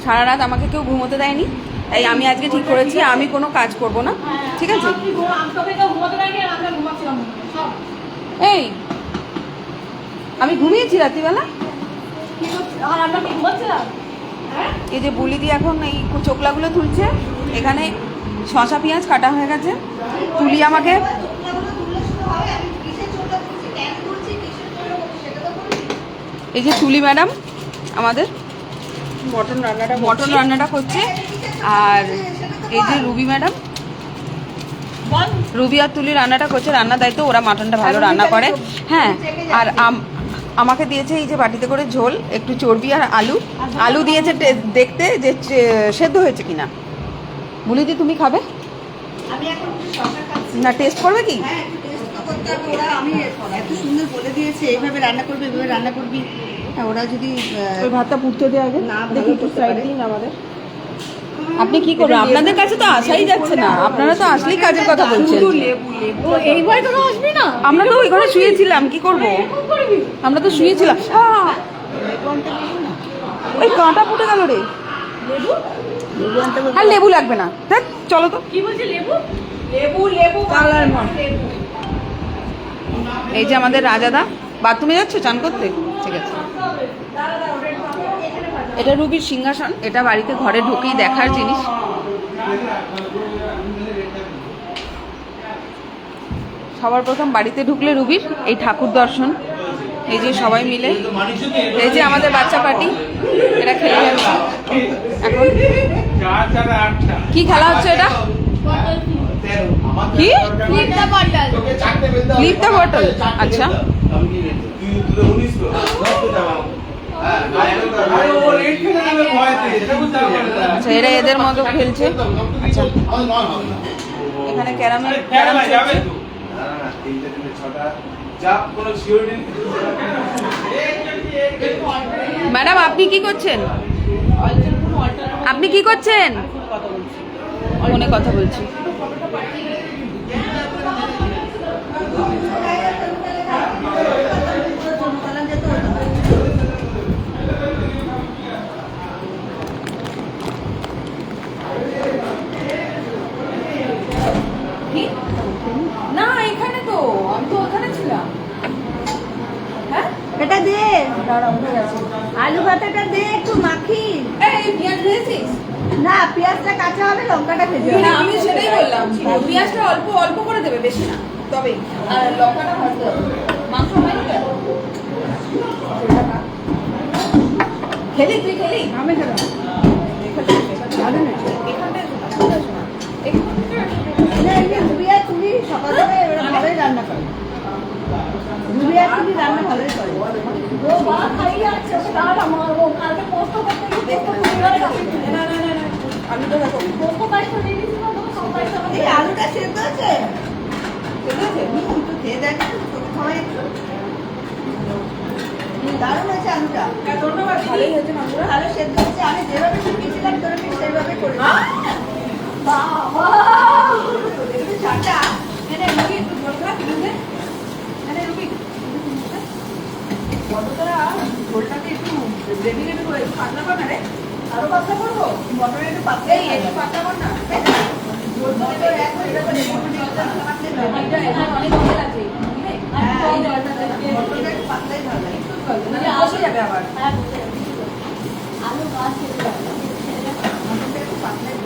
সারা রাত আমাকে কেউ ঘুমোতে দেয়নি, তাই আমি আজকে ঠিক করেছি আমি কোনো কাজ করব না, ঠিক আছে? এই আমি ঘুমিয়েছি রাত্রিবেলা। এই যে বুলি দিয়ে এখন এই চোকলাগুলো তুলছে, এখানে শসা পেঁয়াজ কাটা হয়ে গেছে, তুলি আমাকে এই যে তুলি ম্যাডাম আমাদের মটন রান্নাটা করছে, আর এই যে রুবি ম্যাডাম, রুবি আর তুলি রান্নাটা করছে, রান্না দায়িত্ব, ওরা মাটনটা ভালো রান্না করে। হ্যাঁ, আর আমাকে দিয়েছে এই যে বাটিতে করে ঝোল, একটু চর্বি আর আলু দিয়েছে দেখতে যে সেদ্ধ হয়েছে কিনা। বলিদি তুমি খাবে না, টেস্ট করবে কি? আমি এত সুন্দর বলে দিয়েছে এইভাবে রান্না করবি, এইভাবে রান্না করবি, ওরা যদি ওই ভাতটা পুড়তে দেওয়া আগে না দেখি একটু সাইড দিন আমাদের। আপনি কি করবেন? আপনাদের কাছে তো আসাই যাচ্ছে না, আপনারা তো আসলেই কাজের কথা বলছেন। এইবার তো আসবি না, আমরা তো ওইখানে শুয়েছিলাম, কি করব? আমরা তো শুয়েছিলাম। ওই কাঁটা ফুটে গেল রে। আর লেবু লাগবে না, দেখ চলো তো। কি বলছে লেবু? লেবু কালার মন। এই যে আমাদের রাজাদা, বাথরুমে যাচ্ছে চান করতে, ঠিক আছে। এটা রুবির সিংহাসন, এটা বাড়িতে ঘরে ঢুকেই দেখার জিনিস। সবার প্রথম বাড়িতে ঢুকলে রুবির এই ঠাকুর দর্শন, এই যে সবাই মিলে, এই যে আমাদের বাচ্চা পার্টি, এরা খেলে যাচ্ছে এখন। কি খেলা হচ্ছে এটা? কি ফ্লিপ দ্য বটল? আচ্ছা, আচ্ছা এরা এদের মতো খেলছে। আচ্ছা, এখানে ক্যারাম চলছে। ম্যাডাম আপনি কি করছেন? আপনি কি করছেন? ফোনে কথা বলছি। না এখানে তো, আমি তো ওখানে ছিলাম। হ্যাঁ এটা দে, আলু ভাতাটা দে একটু মাখি। এই পেঁয়াজ দিয়েছিস? না, পেঁয়াজটা কাঁচা হবে, লঙ্কাটা ভেজে হবে। হ্যাঁ আমি সেটাই বললাম, পেঁয়াজটা অল্প অল্প করে দেবে, বেশি না, তবেই। আর লঙ্কাটা ভাজতে হবে। মাংস হয়নি কেন? খেলি তুই খেলি? আমি খেলাম। সকালে ভালোই রান্না করে, রান্না ভালোই করে। আলুটা সেদ্ধ আছে, খেয়ে দেখ, দারুণ হয়েছে আলুটা, ভালোই হয়েছে মাংসটা। ভালো সেদ্ধ হচ্ছে। আমি যেভাবে শিখেছিলাম তোরা ঠিক সেইভাবে করে চাটা এনে রুবি একটু ঝোলটা কিনে এনে রুবি বড়টা ঝোলটাকে একটু গ্রেভি গ্রেভি করে একটু পাতলা কর না রে, আরো পাতলা করবো, মটরে একটু পাতলা, একটু পাতলা কর না, ঝোলটা তো এক হয়ে যাবে, গ্রেভিটা এখন অনেক তেল আছে, মটরটা একটু পাতলাই ভালো লাগে, মানে বসে যাবে আবার। আলু গাছ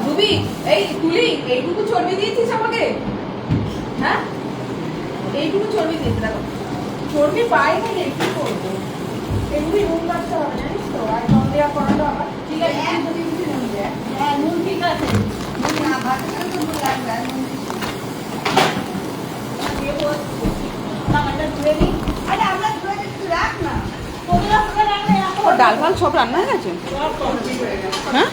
রুবি, এই তুলি এইটুকু চর্বি দিয়েছিস আমাকে? হ্যাঁ এইটুকু চর্বি দিয়েছিস, দেখো চর্বি পাই না, একটু করবো, এমনি নুন রাখতে হবে জানিস তো, আর কম দেওয়া করালো আবার, ঠিক আছে? হ্যাঁ নুন ঠিক আছে, না ভাতের সাথে তো নুন লাগবে, নুন আরে আমরা ধুয়ে একটু রাখ না, ডাল ফাল সব রান্না হয়ে গেছে? হ্যাঁ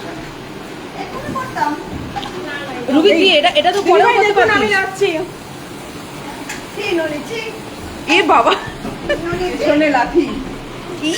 রুবি কি এটা তো পরেও করতে পারতিস। আমি যাচ্ছি, এ বাবা শোনে লাঠি কি